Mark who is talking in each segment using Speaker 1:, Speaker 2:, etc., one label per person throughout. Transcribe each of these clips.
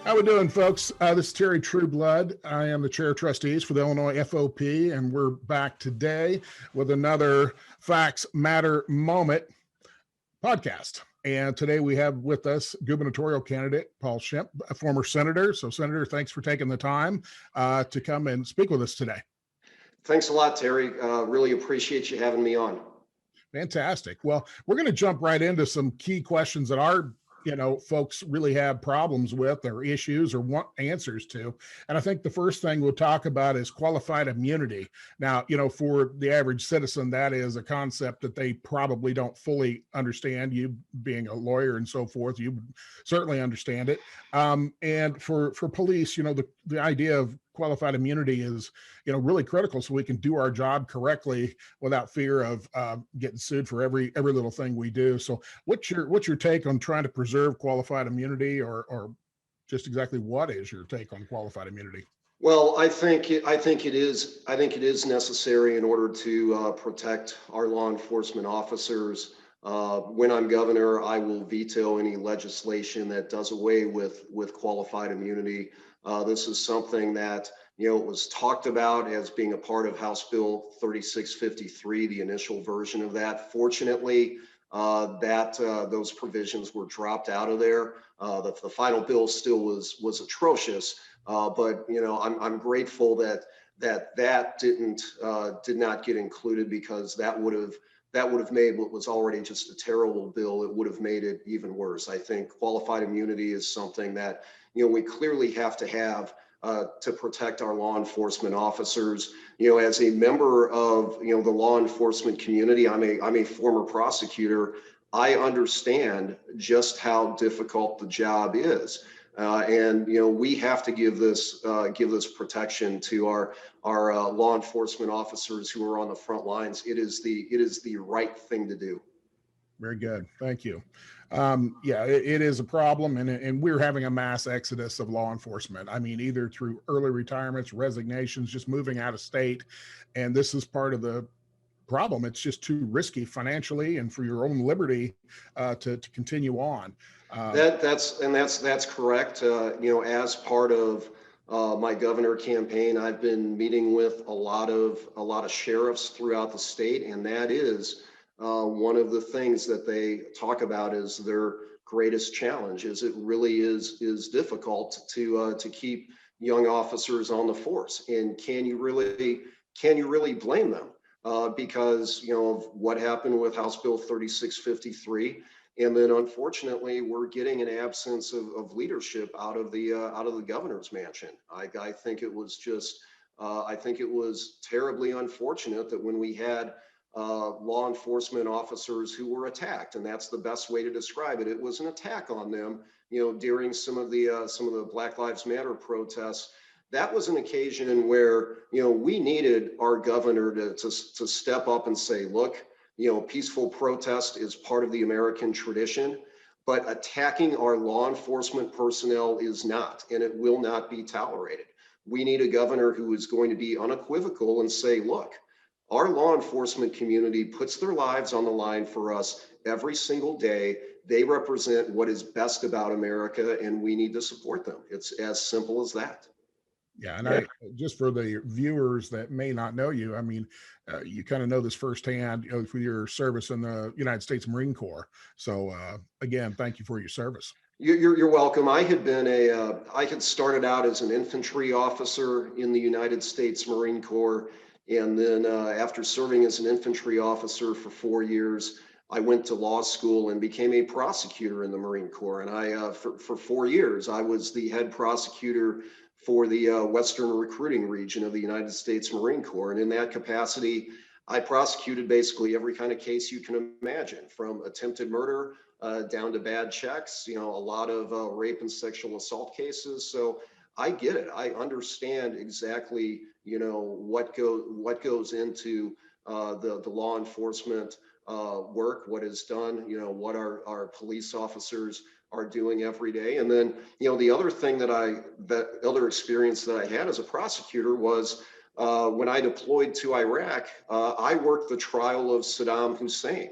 Speaker 1: How we doing, folks? This is Terry Trueblood. I am the chair of trustees for the Illinois FOP, and we're back today with another Facts Matter Moment podcast. And today we have with us gubernatorial candidate Paul Schimpf, a former senator. So, Senator, thanks for taking the time to come and speak with us today.
Speaker 2: Thanks a lot, Terry. Really appreciate you having me on.
Speaker 1: Fantastic. Well, we're going to jump right into some key questions that our folks really have problems with or issues or want answers to. And I think the first thing we'll talk about is qualified immunity. Now, for the average citizen, that is a concept that they probably don't fully understand. You being a lawyer and so forth, you certainly understand it. And for police, the idea of qualified immunity is, really critical so we can do our job correctly without fear of getting sued for every little thing we do. So what's your take on trying to preserve qualified immunity, or just exactly what is your take on qualified immunity?
Speaker 2: Well, I think it is necessary in order to protect our law enforcement officers. When I'm governor, I will veto any legislation that does away with qualified immunity. This is something that was talked about as being a part of House Bill 3653, the initial version of that. Fortunately, those provisions were dropped out of there. The final bill still was atrocious, but I'm grateful that did not get included, because that would have made what was already just a terrible bill. It would have made it even worse. I think qualified immunity is something that we clearly have to have to protect our law enforcement officers. As a member of the law enforcement community, I'm a former prosecutor. I understand just how difficult the job is, and we have to give this protection to our law enforcement officers who are on the front lines. It is the right thing to do.
Speaker 1: Very good. Thank you. It is a problem, and we're having a mass exodus of law enforcement. I mean, either through early retirements, resignations, just moving out of state. And this is part of the problem. It's just too risky financially and for your own liberty to continue on.
Speaker 2: That's correct. As part of my governor campaign, I've been meeting with a lot of sheriffs throughout the state, and that is one of the things that they talk about is their greatest challenge. Is it really is difficult to keep young officers on the force, and can you really blame them because of what happened with House Bill 3653, and then unfortunately we're getting an absence of leadership out of the governor's mansion. I think it was terribly unfortunate that when we had law enforcement officers who were attacked, and that's the best way to describe it. It was an attack on them, during some of the Black Lives Matter protests. That was an occasion where we needed our governor to step up and say, look, peaceful protest is part of the American tradition, but attacking our law enforcement personnel is not, and it will not be tolerated. We need a governor who is going to be unequivocal and say, look, our law enforcement community puts their lives on the line for us every single day. They represent what is best about America, and we need to support them. It's as simple as that.
Speaker 1: Yeah, and I just for the viewers that may not know you, I mean, you kind of know this firsthand, through your service in the United States Marine Corp. So again, thank you for your service.
Speaker 2: You're welcome. I had started out as an infantry officer in the United States Marine Corp. And then after serving as an infantry officer for 4 years, I went to law school and became a prosecutor in the Marine Corps. And for 4 years, I was the head prosecutor for the Western recruiting region of the United States Marine Corps. And in that capacity, I prosecuted basically every kind of case you can imagine, from attempted murder down to bad checks, a lot of rape and sexual assault cases. So I get it. I understand exactly, what goes into the law enforcement work, what is done, what our police officers are doing every day. And then, the other thing that other experience that I had as a prosecutor was when I deployed to Iraq, I worked the trial of Saddam Hussein.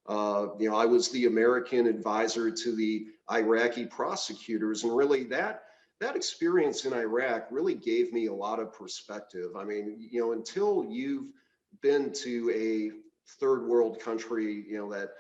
Speaker 2: I was the American advisor to the Iraqi prosecutors, and really that that experience in Iraq really gave me a lot of perspective. I mean, until you've been to a third world country, that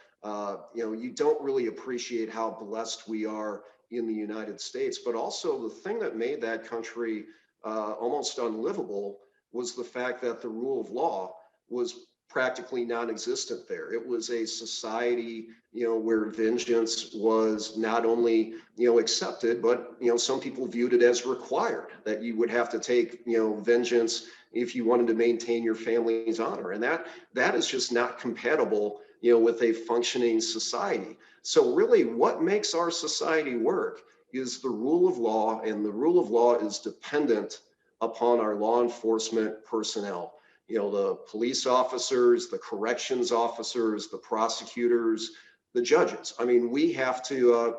Speaker 2: you don't really appreciate how blessed we are in the United States. But also the thing that made that country almost unlivable was the fact that the rule of law was practically non-existent there. It was a society, where vengeance was not only, accepted, but, some people viewed it as required, that you would have to take, vengeance if you wanted to maintain your family's honor. And that is just not compatible, with a functioning society. So really what makes our society work is the rule of law, and the rule of law is dependent upon our law enforcement personnel. The police officers, the corrections officers, the prosecutors, the judges. I mean, we have to,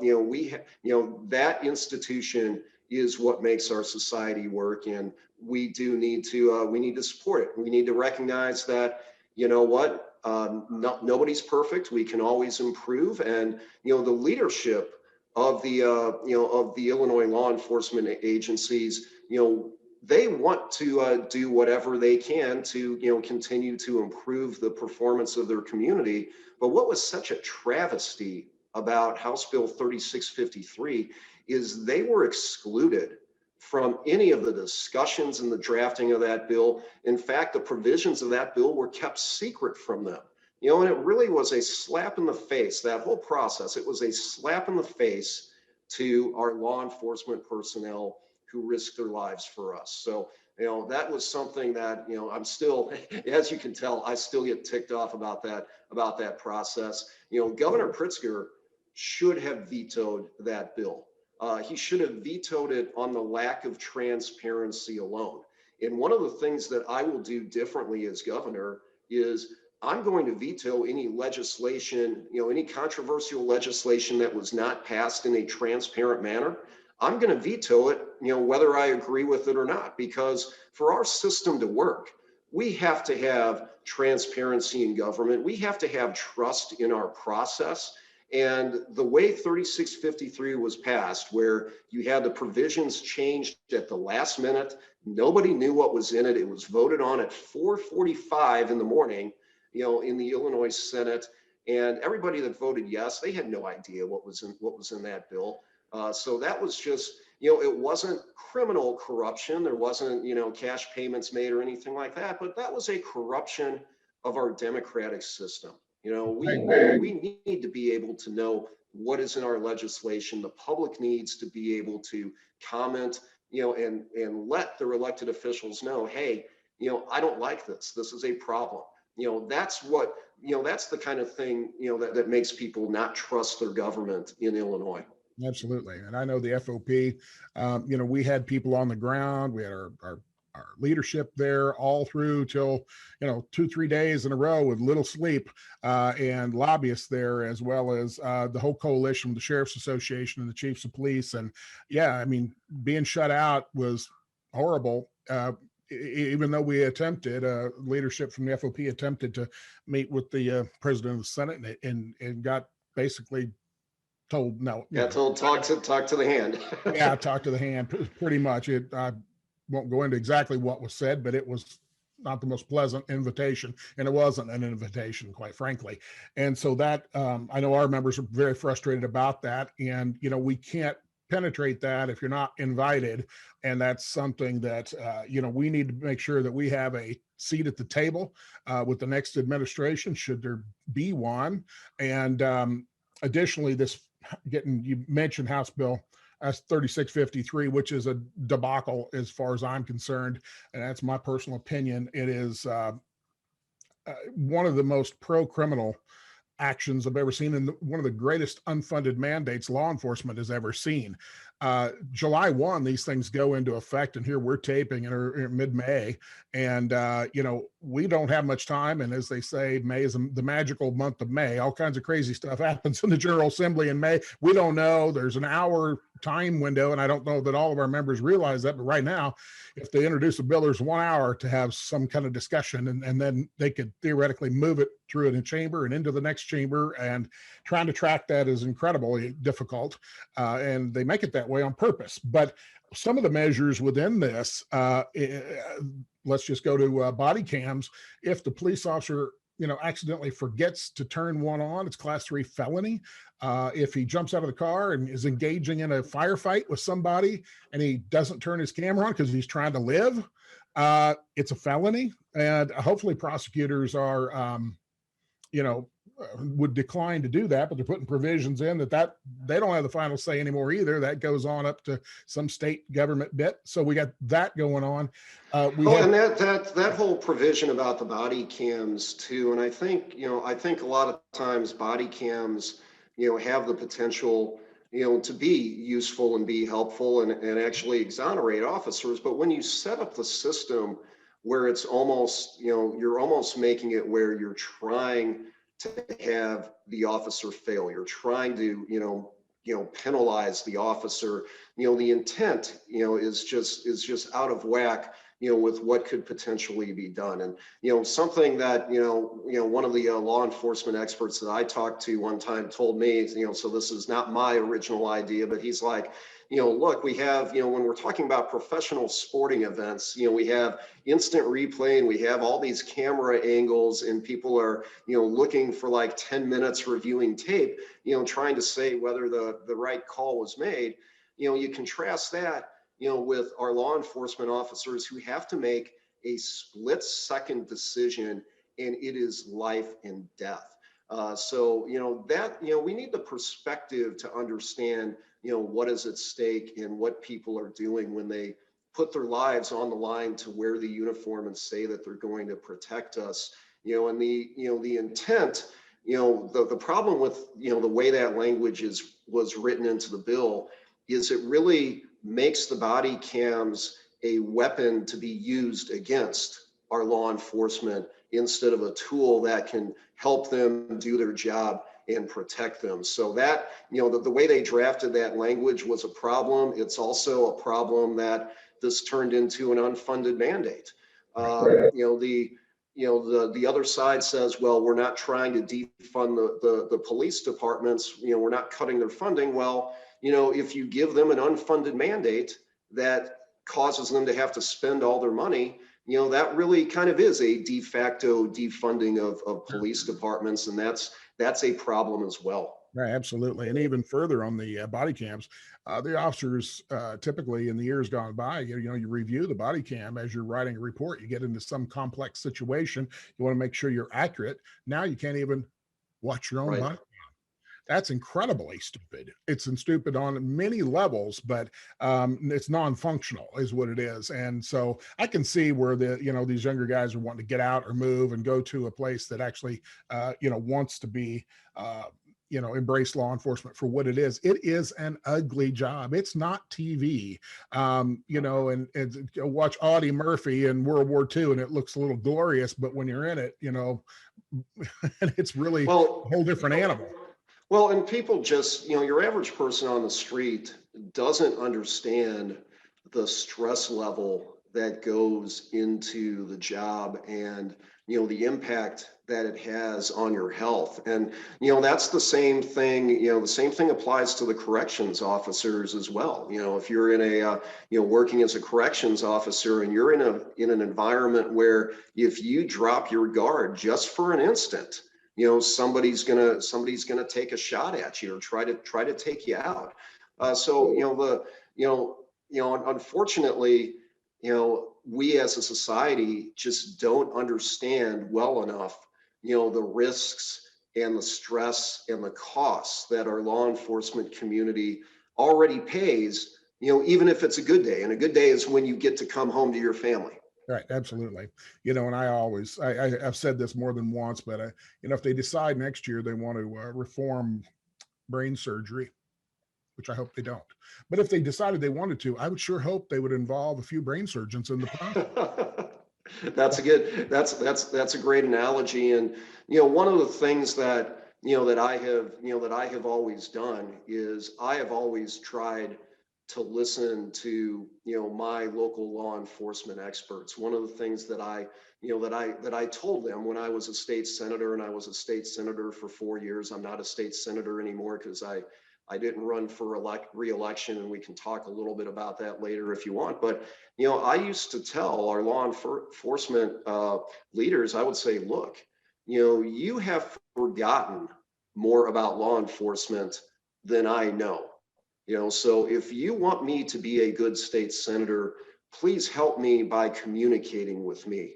Speaker 2: that institution is what makes our society work, and we do need to, we need to support it. We need to recognize that, nobody's perfect. We can always improve, and the leadership of the, of the Illinois law enforcement agencies, they want to do whatever they can to, continue to improve the performance of their community. But what was such a travesty about House Bill 3653 is they were excluded from any of the discussions in the drafting of that bill. In fact, the provisions of that bill were kept secret from them. And it really was a slap in the face, that whole process. It was a slap in the face to our law enforcement personnel who risked their lives for us. So, that was something that, I'm still, as you can tell, I still get ticked off about that process. Governor Pritzker should have vetoed that bill. He should have vetoed it on the lack of transparency alone. And one of the things that I will do differently as governor is I'm going to veto any legislation, any controversial legislation that was not passed in a transparent manner. I'm going to veto it, whether I agree with it or not, because for our system to work, we have to have transparency in government. We have to have trust in our process. And the way 3653 was passed, where you had the provisions changed at the last minute, nobody knew what was in it. It was voted on at 4:45 in the morning, in the Illinois Senate, and everybody that voted yes, they had no idea what was in that bill. So that was just, it wasn't criminal corruption. There wasn't, cash payments made or anything like that, but that was a corruption of our democratic system. We need to be able to know what is in our legislation. The public needs to be able to comment, and let their elected officials know, hey, I don't like this. This is a problem. That's what, that's the kind of thing, that makes people not trust their government in Illinois.
Speaker 1: Absolutely. And I know the FOP, we had people on the ground. We had our leadership there all through till, 2-3 days in a row with little sleep, and lobbyists there, as well as the whole coalition with the Sheriff's Association and the chiefs of police. And yeah, I mean, being shut out was horrible. Even though we attempted, leadership from the FOP attempted to meet with the president of the Senate, and got basically told no.
Speaker 2: Yeah, told talk to the hand.
Speaker 1: Yeah, talk to the hand. Pretty much. I won't go into exactly what was said, but it was not the most pleasant invitation, and it wasn't an invitation, quite frankly. And so that, I know our members are very frustrated about that, and we can't penetrate that if you're not invited, and that's something that we need to make sure that we have a seat at the table with the next administration, should there be one. And additionally, you mentioned House Bill 3653, which is a debacle as far as I'm concerned, and that's my personal opinion. It is one of the most pro-criminal actions I've ever seen, and one of the greatest unfunded mandates law enforcement has ever seen. July 1, these things go into effect, and here we're taping in mid-May, and we don't have much time. And as they say, May is the magical month of May. All kinds of crazy stuff happens in the General Assembly in May. We don't know. There's an hour time window, and I don't know that all of our members realize that, but right now, if they introduce a bill, there's 1 hour to have some kind of discussion, and then they could theoretically move it through in a chamber and into the next chamber, and trying to track that is incredibly difficult, and they make it that way on purpose. But some of the measures within this, let's just go to body cams. If the police officer accidentally forgets to turn one on, it's class 3 felony. If he jumps out of the car and is engaging in a firefight with somebody and he doesn't turn his camera on because he's trying to live, it's a felony. And hopefully prosecutors are, would decline to do that, but they're putting provisions in that they don't have the final say anymore either. That goes on up to some state government bit. So we got that going on.
Speaker 2: And that whole provision about the body cams too. And I think a lot of times body cams, have the potential, to be useful and be helpful and actually exonerate officers. But when you set up the system where it's almost, you're almost making it where you're trying to have the officer fail, you're trying to, penalize the officer, the intent, is just out of whack, with what could potentially be done. And, something that, one of the law enforcement experts that I talked to one time told me, so this is not my original idea, but he's like, look, we have, when we're talking about professional sporting events, we have instant replay and we have all these camera angles and people are, looking for like 10 minutes reviewing tape, trying to say whether the right call was made. You contrast that, with our law enforcement officers who have to make a split-second decision, and it is life and death. So, we need the perspective to understand, what is at stake and what people are doing when they put their lives on the line to wear the uniform and say that they're going to protect us, and the intent, the problem with, the way that language was written into the bill is it really makes the body cams a weapon to be used against our law enforcement instead of a tool that can help them do their job and protect them. So that, the way they drafted that language was a problem. It's also a problem that this turned into an unfunded mandate. The other side says, well, we're not trying to defund the police departments, we're not cutting their funding. Well, if you give them an unfunded mandate that causes them to have to spend all their money, that really kind of is a de facto defunding of police departments. And that's a problem as well.
Speaker 1: Right, absolutely. And even further on the body cams, the officers typically in the years gone by, you review the body cam as you're writing a report. You get into some complex situation, you want to make sure you're accurate. Now you can't even watch your own
Speaker 2: Right.
Speaker 1: body. That's incredibly stupid. It's stupid on many levels, but it's non-functional is what it is. And so I can see where these younger guys are wanting to get out or move and go to a place that actually, wants to be, embrace law enforcement for what it is. It is an ugly job. It's not TV, and watch Audie Murphy in World War II and it looks a little glorious, but when you're in it, it's really a whole different animal.
Speaker 2: Well, and people just, your average person on the street doesn't understand the stress level that goes into the job and, the impact that it has on your health. And, that's the same thing, the same thing applies to the corrections officers as well. If you're in working as a corrections officer and you're in an environment where if you drop your guard just for an instant, somebody's gonna take a shot at you or try to take you out. Unfortunately, we as a society just don't understand well enough, the risks and the stress and the costs that our law enforcement community already pays, even if it's a good day. And a good day is when you get to come home to your family.
Speaker 1: Right, absolutely. And I've said this more than once, but if they decide next year they want to reform brain surgery, which I hope they don't, but if they decided they wanted to, I would sure hope they would involve a few brain surgeons in the process.
Speaker 2: That's a great analogy. And, one of the things that, that I have always done is I have always tried to listen to, my local law enforcement experts. One of the things that I told them when I was a state senator, and I was a state senator for 4 years. I'm not a state senator anymore because I didn't run for re-election, and we can talk a little bit about that later if you want. But, I used to tell our law enforcement leaders, I would say, look, you have forgotten more about law enforcement than I know. So if you want me to be a good state senator, please help me by communicating with me,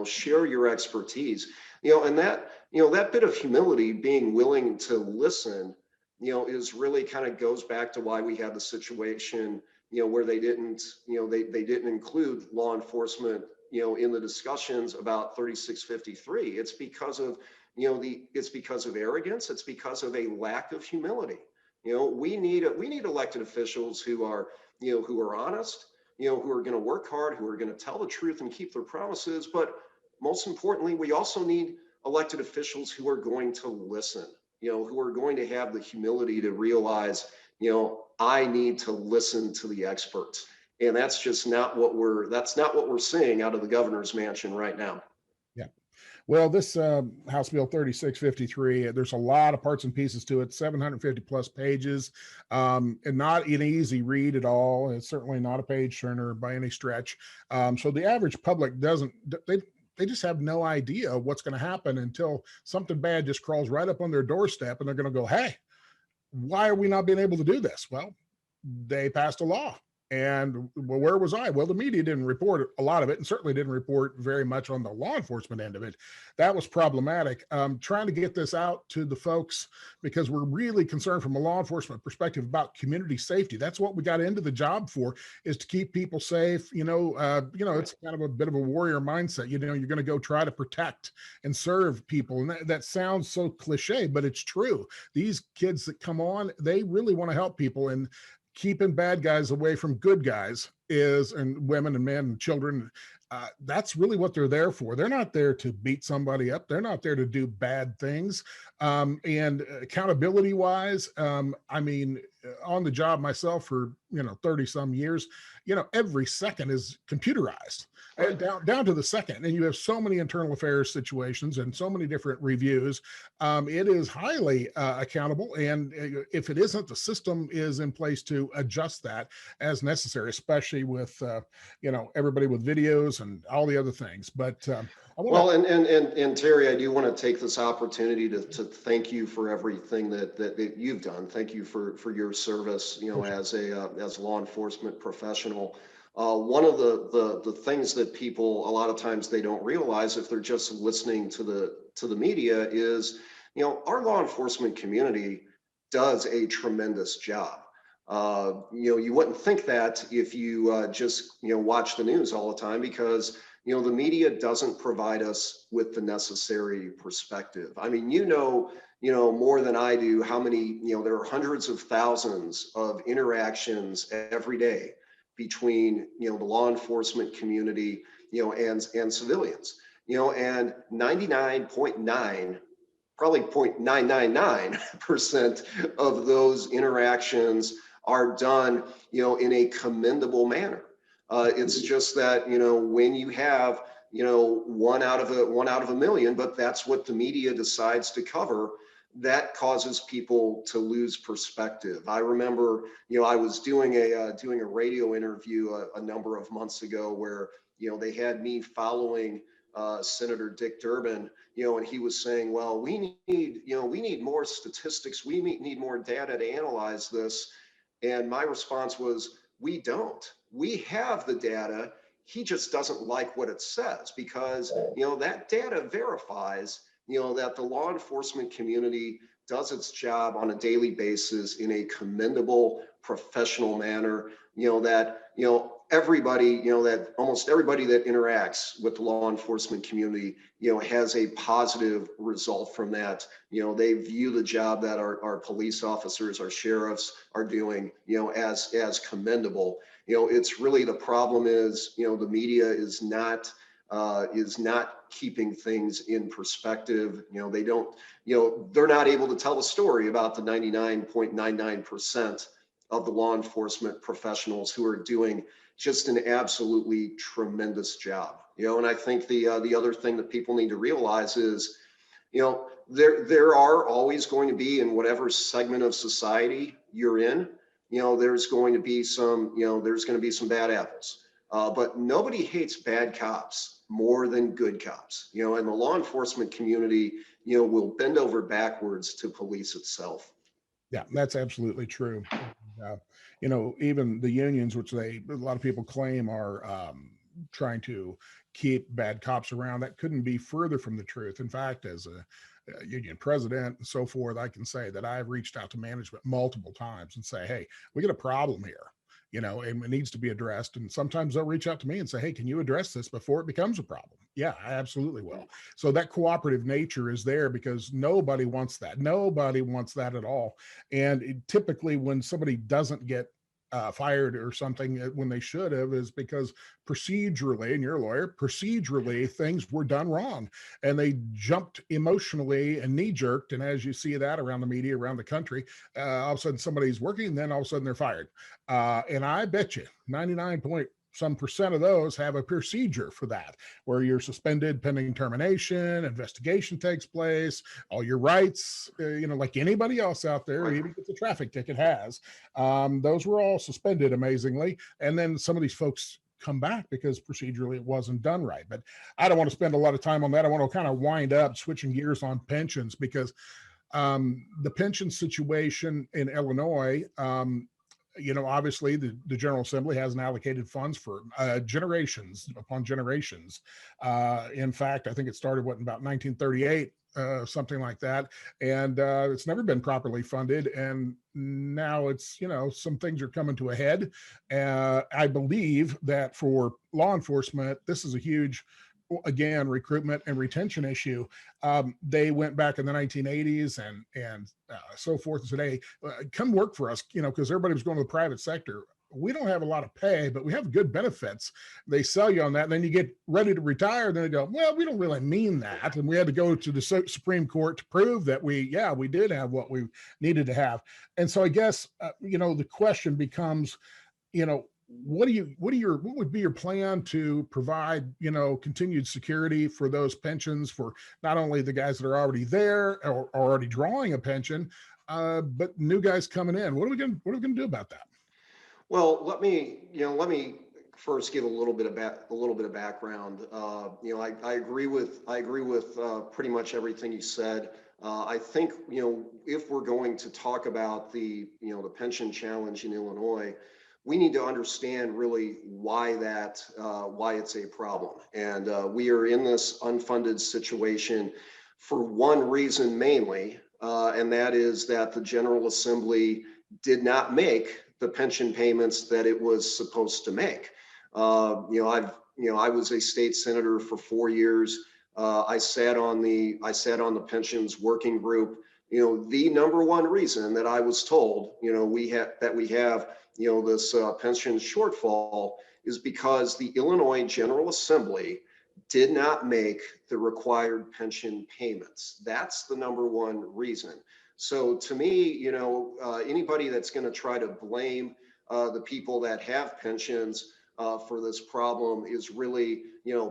Speaker 2: share your expertise, and that bit of humility, being willing to listen, is really kind of goes back to why we had the situation, where they didn't, they didn't include law enforcement, in the discussions about 3653. It's because of, it's because of arrogance. It's because of a lack of humility. We need elected officials who are, who are honest, who are going to work hard, who are going to tell the truth and keep their promises. But most importantly, we also need elected officials who are going to listen, who are going to have the humility to realize, I need to listen to the experts. And that's just not what we're seeing out of the governor's mansion right now.
Speaker 1: Yeah. Well, this House Bill 3653, there's a lot of parts and pieces to it, 750 plus pages, and not an easy read at all. It's certainly not a page turner by any stretch. So the average public doesn't, they just have no idea what's going to happen until something bad just crawls right up on their doorstep, and they're going to go, hey, why are we not being able to do this? Well, they passed a law. And well, where was I? Well, the media didn't report a lot of it, and certainly didn't report very much on the law enforcement end of it. That was problematic. Trying to get this out to the folks, because we're really concerned from a law enforcement perspective about community safety. That's what we got into the job for, is to keep people safe. It's kind of a bit of a warrior mindset. You're going to go try to protect and serve people, and that sounds so cliche, but it's true. These kids that come on, they really want to help people, and keeping bad guys away from good guys and women and men and children. That's really what they're there for. They're not there to beat somebody up. They're not there to do bad things. And accountability wise, on the job myself for, 30 some years, every second is computerized. Down to the second, and you have so many internal affairs situations and so many different reviews. It is highly accountable, and if it isn't, the system is in place to adjust that as necessary, especially with everybody with videos and all the other things. But
Speaker 2: and Terry, I do want to take this opportunity to thank you for everything that you've done. Thank you for your service, as a law enforcement professional. One of the things that people a lot of times they don't realize if they're just listening to the media is, our law enforcement community does a tremendous job. You wouldn't think that if you just watch the news all the time, because the media doesn't provide us with the necessary perspective. I mean, more than I do how many, there are hundreds of thousands of interactions every day between the law enforcement community and civilians, and 99.9, probably 0.999% of those interactions are done in a commendable manner. It's just that when you have one out of a million, but that's what the media decides to cover, that causes people to lose perspective. I remember, I was doing a radio interview a number of months ago where, they had me following Senator Dick Durbin, and he was saying, well, we need more statistics. We need more data to analyze this. And my response was, we don't. We have the data. He just doesn't like what it says, because, that data verifies that the law enforcement community does its job on a daily basis in a commendable, professional manner, that everybody, that almost everybody that interacts with the law enforcement community, has a positive result from that. They view the job that our police officers, our sheriffs are doing, as commendable. It's really, the problem is, the media is not is not keeping things in perspective. They don't, they're not able to tell a story about the 99.99% of the law enforcement professionals who are doing just an absolutely tremendous job. And I think the other thing that people need to realize is, there are always going to be, in whatever segment of society you're in, there's going to be some bad apples. But nobody hates bad cops more than good cops, and the law enforcement community, will bend over backwards to police itself.
Speaker 1: Yeah, that's absolutely true. Even the unions, which a lot of people claim are trying to keep bad cops around, that couldn't be further from the truth. In fact, as a union president and so forth, I can say that I've reached out to management multiple times and say, hey, we got a problem here, and it needs to be addressed. And sometimes they'll reach out to me and say, hey, can you address this before it becomes a problem? Yeah, I absolutely will. So that cooperative nature is there because nobody wants that. Nobody wants that at all. And typically when somebody doesn't get fired or something when they should have is because procedurally, and you're a lawyer, procedurally things were done wrong and they jumped emotionally and knee jerked. And as you see that around the media, around the country, all of a sudden somebody's working and then all of a sudden they're fired. And I bet you 99% of those have a procedure for that, where you're suspended pending termination, investigation takes place, all your rights, like anybody else out there, even if it's a traffic ticket has, those were all suspended amazingly. And then some of these folks come back because procedurally it wasn't done right. But I don't want to spend a lot of time on that. I want to kind of wind up switching gears on pensions because the pension situation in Illinois, obviously the General Assembly hasn't allocated funds for generations upon generations. In fact, I think it started in about 1938, something like that. And it's never been properly funded. And now it's, some things are coming to a head. I believe that for law enforcement, this is a huge, again, recruitment and retention issue. They went back in the 1980s and so forth and said, hey, come work for us, because everybody was going to the private sector. We don't have a lot of pay, but we have good benefits. They sell you on that. And then you get ready to retire. Then they go, well, we don't really mean that. And we had to go to the Supreme Court to prove that we did have what we needed to have. And so I guess, the question becomes, what would be your plan to provide, continued security for those pensions for not only the guys that are already there or already drawing a pension, but new guys coming in? What are we going to do about that?
Speaker 2: Well, let me first give a little bit of background. I agree with pretty much everything you said. I think, if we're going to talk about the pension challenge in Illinois, we need to understand really why it's a problem. And we are in this unfunded situation for one reason mainly, and that is that the General Assembly did not make the pension payments that it was supposed to make. I was a state senator for 4 years. I sat on the pensions working group. The number one reason that I was told, we have this pension shortfall is because the Illinois General Assembly did not make the required pension payments. That's the number one reason. So to me, anybody that's going to try to blame the people that have pensions for this problem is really,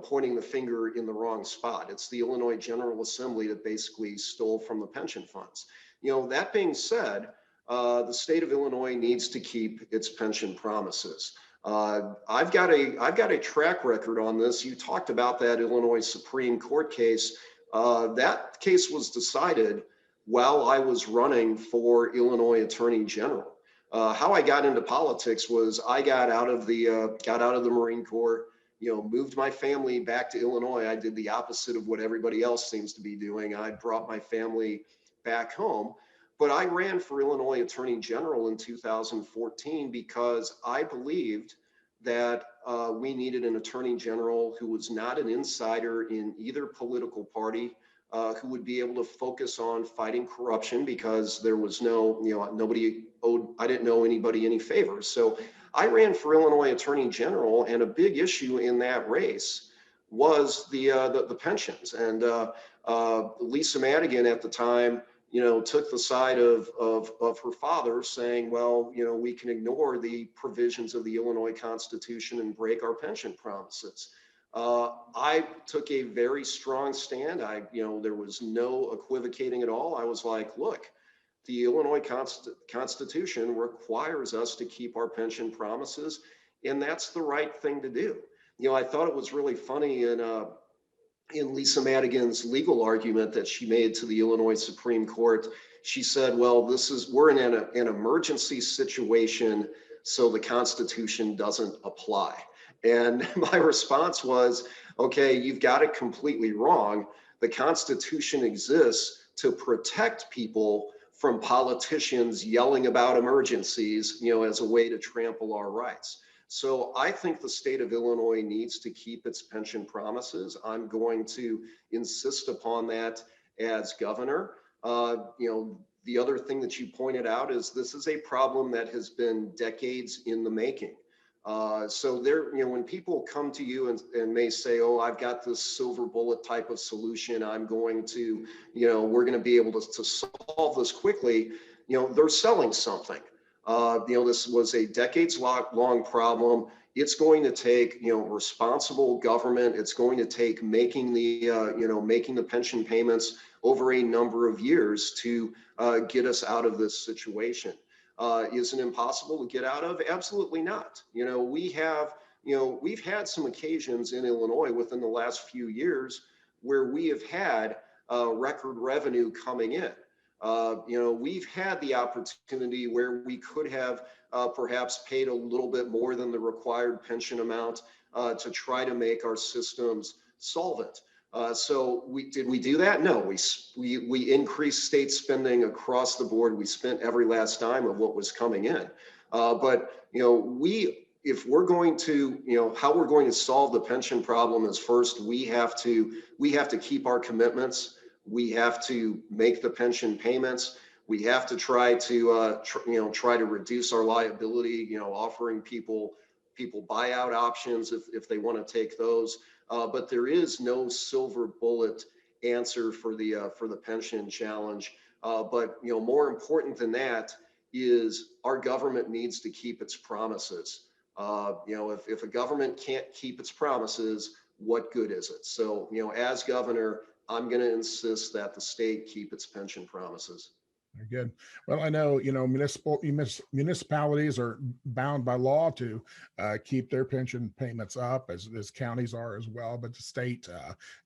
Speaker 2: pointing the finger in the wrong spot. It's the Illinois General Assembly that basically stole from the pension funds. That being said, the state of Illinois needs to keep its pension promises. I've got a track record on this. You talked about that Illinois Supreme Court case. That case was decided while I was running for Illinois Attorney General. How I got into politics was I got out of the Marine Corps, moved my family back to Illinois. I did the opposite of what everybody else seems to be doing. I brought my family back home, but I ran for Illinois Attorney General in 2014 because I believed that we needed an Attorney General who was not an insider in either political party, who would be able to focus on fighting corruption because there was I didn't know anybody any favors. So I ran for Illinois Attorney General, and a big issue in that race was the pensions. And Lisa Madigan at the time, took the side of her father, saying, well, we can ignore the provisions of the Illinois Constitution and break our pension promises. I took a very strong stand. There was no equivocating at all. I was like, look, the Illinois Constitution requires us to keep our pension promises, and that's the right thing to do. I thought it was really funny in Lisa Madigan's legal argument that she made to the Illinois Supreme Court. She said, well, we're in an emergency situation, so the Constitution doesn't apply. And my response was, okay, you've got it completely wrong. The Constitution exists to protect people from politicians yelling about emergencies, as a way to trample our rights. So I think the state of Illinois needs to keep its pension promises. I'm going to insist upon that as governor. The other thing that you pointed out is this is a problem that has been decades in the making. So when people come to you and may say, oh, I've got this silver bullet type of solution, I'm going to, we're going to be able to solve this quickly, they're selling something. This was a decades long problem. It's going to take, responsible government. It's going to take making the pension payments over a number of years to get us out of this situation. Is it impossible to get out of? Absolutely not. We've had some occasions in Illinois within the last few years where we have had record revenue coming in. We've had the opportunity where we could have perhaps paid a little bit more than the required pension amount to try to make our systems solvent. So did we do that? No, we increased state spending across the board. We spent every last dime of what was coming in. But if we're going to, how we're going to solve the pension problem is first we have to keep our commitments. We have to make the pension payments. We have to try to reduce our liability. Offering people buyout options if they want to take those. But there is no silver bullet answer for the pension challenge. But more important than that is our government needs to keep its promises. If a government can't keep its promises, what good is it? So as governor, I'm going to insist that the state keep its pension promises.
Speaker 1: Very good. Well, I know, municipalities are bound by law to keep their pension payments up, as counties are as well. But the state,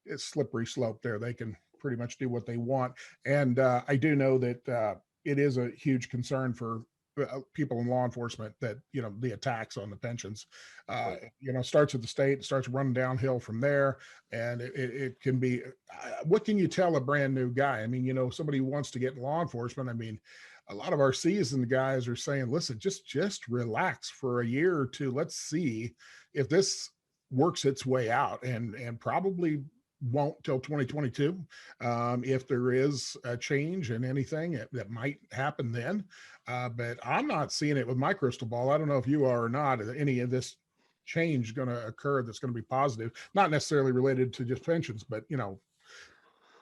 Speaker 1: it's slippery slope there. They can pretty much do what they want. And I do know that it is a huge concern for people in law enforcement that, the attacks on the pensions, starts at the state, starts running downhill from there. And it can be, what can you tell a brand new guy? I mean, somebody who wants to get in law enforcement. I mean, a lot of our seasoned guys are saying, listen, just relax for a year or two. Let's see if this works its way out, and probably won't till 2022. If there is a change in anything that might happen then. But I'm not seeing it with my crystal ball. I don't know if you are or not. Any of this change going to occur that's going to be positive, not necessarily related to just pensions, but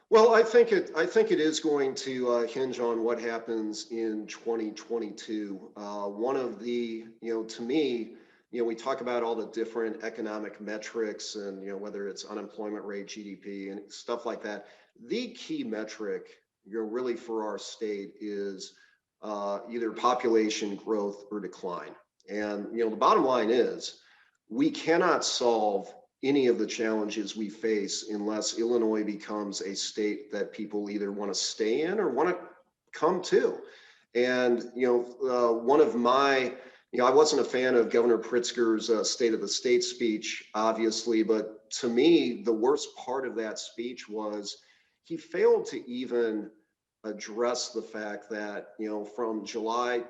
Speaker 2: Well, I think it is going to hinge on what happens in 2022. One of the, to me, we talk about all the different economic metrics and, whether it's unemployment rate, GDP, and stuff like that. The key metric, really for our state is either population growth or decline. And, the bottom line is we cannot solve any of the challenges we face unless Illinois becomes a state that people either want to stay in or want to come to. And, one of my, I wasn't a fan of Governor Pritzker's State of the State speech, obviously, but to me, the worst part of that speech was he failed to even address the fact that, from July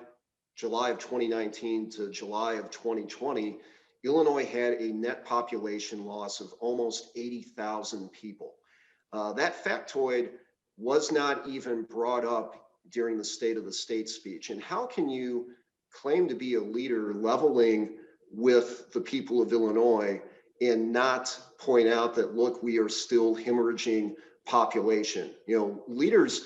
Speaker 2: of 2019 to July of 2020, Illinois had a net population loss of almost 80,000 people. That factoid was not even brought up during the State of the State speech. And how can you claim to be a leader leveling with the people of Illinois and not point out that, look, we are still hemorrhaging population. Leaders,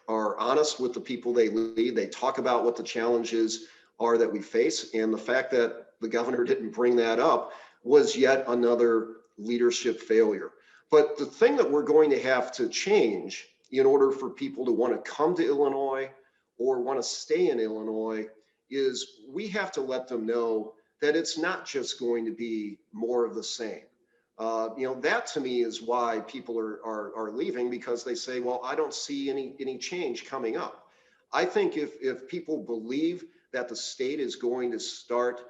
Speaker 2: are honest with the people they lead. They talk about what the challenges are that we face. And the fact that the governor didn't bring that up was yet another leadership failure. But the thing that we're going to have to change in order for people to want to come to Illinois or want to stay in Illinois is we have to let them know that it's not just going to be more of the same. That to me is why people are leaving, because they say, well, I don't see any change coming up. I think if people believe that the state is going to start,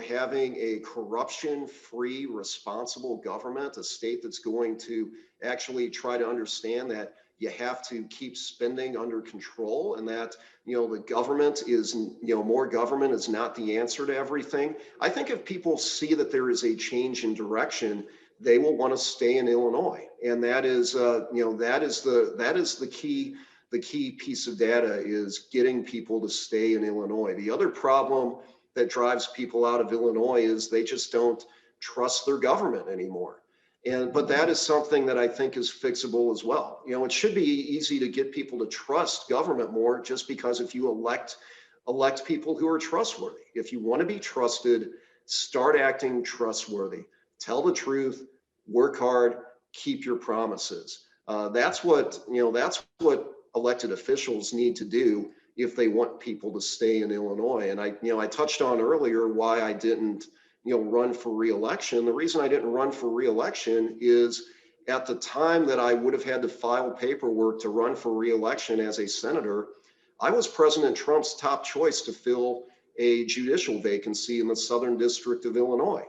Speaker 2: having a corruption-free, responsible government, a state that's going to actually try to understand that you have to keep spending under control, and that, the government is, more government is not the answer to everything. I think if people see that there is a change in direction, they will want to stay in Illinois. And that is, that is the key piece of data, is getting people to stay in Illinois. The other problem that drives people out of Illinois is they just don't trust their government anymore. But that is something that I think is fixable as well. It should be easy to get people to trust government more, just because if you elect people who are trustworthy. If you want to be trusted, start acting trustworthy. Tell the truth, work hard, keep your promises. That's what elected officials need to do if they want people to stay in Illinois. And I touched on earlier why I didn't run for re-election. The reason I didn't run for re-election is, at the time that I would have had to file paperwork to run for re-election as a senator, I was President Trump's top choice to fill a judicial vacancy in the Southern District of Illinois.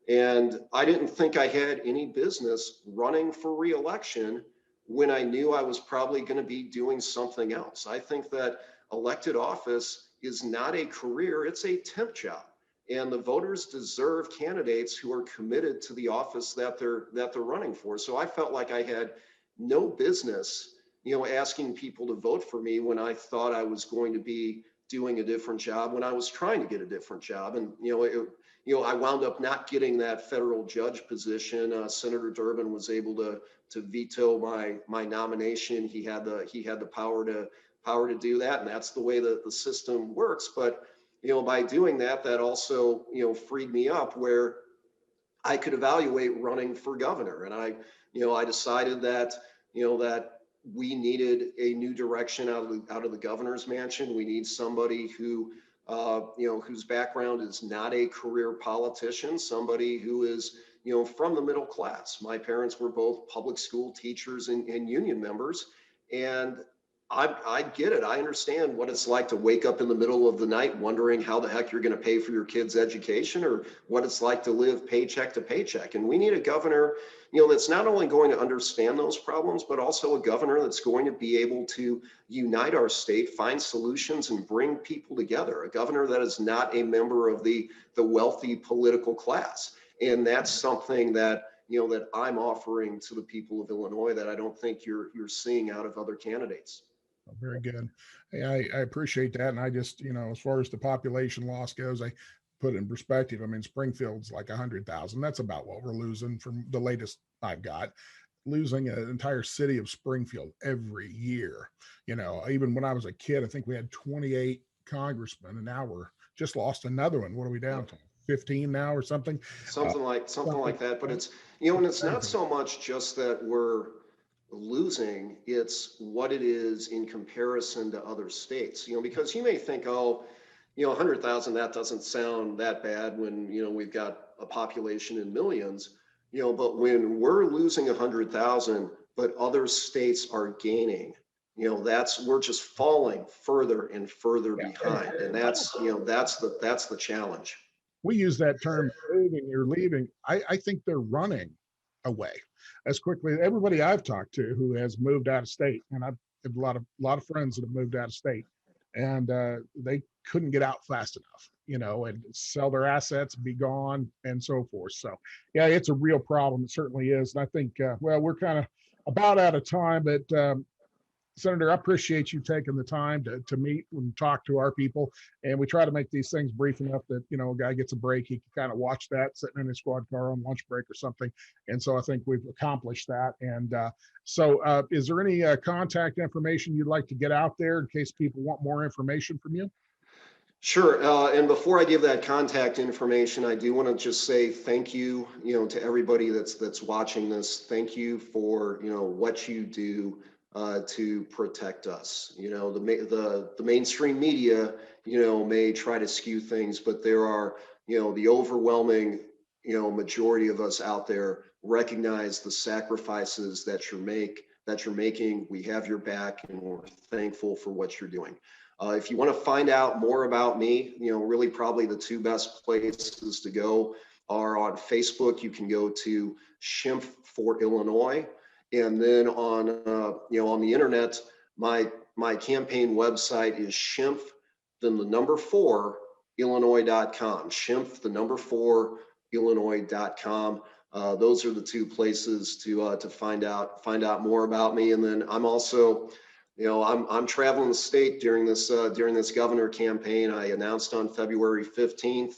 Speaker 2: And I didn't think I had any business running for re-election when I knew I was probably going to be doing something else. I think that elected office is not a career, it's a temp job. And the voters deserve candidates who are committed to the office that they're running for. So I felt like I had no business, asking people to vote for me when I thought I was going to be doing a different job, when I was trying to get a different job. And I wound up not getting that federal judge position. Senator Durbin was able to veto my nomination. He had the power to do that, and that's the way that the system works. But by doing that, that also, freed me up where I could evaluate running for governor. And I decided that, that we needed a new direction out of the governor's mansion. We need somebody who, whose background is not a career politician, somebody who is, from the middle class. My parents were both public school teachers and union members. And I get it. I understand what it's like to wake up in the middle of the night wondering how the heck you're going to pay for your kids' education, or what it's like to live paycheck to paycheck. And we need a governor, that's not only going to understand those problems, but also a governor that's going to be able to unite our state, find solutions, and bring people together. A governor that is not a member of the wealthy political class. And that's something that, that I'm offering to the people of Illinois that I don't think you're seeing out of other candidates.
Speaker 1: Very good. Hey, I appreciate that. And I just, as far as the population loss goes, I put it in perspective. I mean, Springfield's like 100,000. That's about what we're losing from the latest I've got. Losing an entire city of Springfield every year. Even when I was a kid, I think we had 28 congressmen, and now we're just lost another one. What are we down to? 15 now or something?
Speaker 2: Something like that. But it's, and it's not so much just that we're losing, it's what it is in comparison to other states, because you may think, 100,000, that doesn't sound that bad when, we've got a population in millions, but when we're losing 100,000, but other states are gaining, we're just falling further and further behind. And that's the challenge.
Speaker 1: We use that term, moving, you're leaving. I think they're running away as quickly. Everybody I've talked to who has moved out of state, and I've had a lot of friends that have moved out of state, and they couldn't get out fast enough, and sell their assets, be gone, and so forth. So yeah, it's a real problem. It certainly is. And I think, we're kind of about out of time, but Senator, I appreciate you taking the time to meet and talk to our people. And we try to make these things brief enough that, you know, a guy gets a break, he can kind of watch that sitting in his squad car on lunch break or something. And so I think we've accomplished that. And is there any contact information you'd like to get out there in case people want more information from you?
Speaker 2: Sure. And before I give that contact information, I do want to just say thank you, to everybody that's watching this. Thank you for, what you do to protect us. The mainstream media, may try to skew things, but there are, the overwhelming, majority of us out there recognize the sacrifices that you're making. We have your back, and we're thankful for what you're doing. If you want to find out more about me, really probably the two best places to go are on Facebook. You can go to Schimpf for Illinois, and then on the internet, my campaign website is Schimpf, then the number 4 Illinois.com. Schimpf, the number 4 Illinois.com. Those are the two places to find out more about me. And then I'm also, I'm traveling the state during this governor campaign. I announced on February 15th.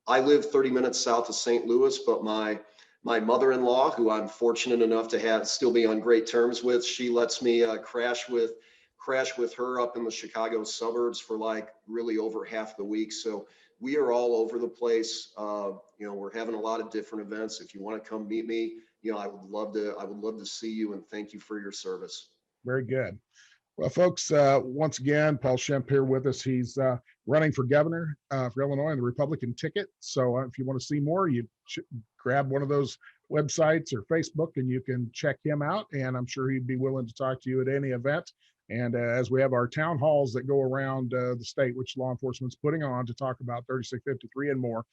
Speaker 2: I live 30 minutes south of St. Louis, but my mother-in-law, who I'm fortunate enough to still be on great terms with, she lets me crash with her up in the Chicago suburbs for like really over half the week. So we are all over the place. We're having a lot of different events. If you want to come meet me, I would love to see you, and thank you for your service.
Speaker 1: Very good. Well, folks, once again, Paul Schimpf here with us. He's running for governor for Illinois on the Republican ticket. So if you want to see more, you should grab one of those websites or Facebook, and you can check him out. And I'm sure he'd be willing to talk to you at any event. And as we have our town halls that go around the state, which law enforcement's putting on to talk about 3653 and more,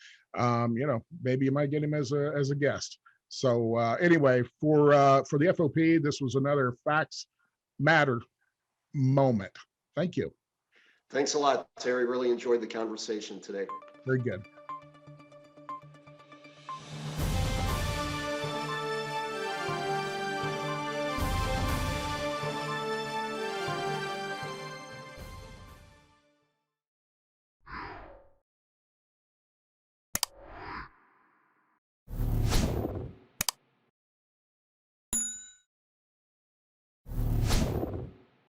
Speaker 1: maybe you might get him as a guest. So anyway, for the FOP, this was another Facts Matter moment. Thank you.
Speaker 2: Thanks a lot, Terry. Really enjoyed the conversation today.
Speaker 1: Very good.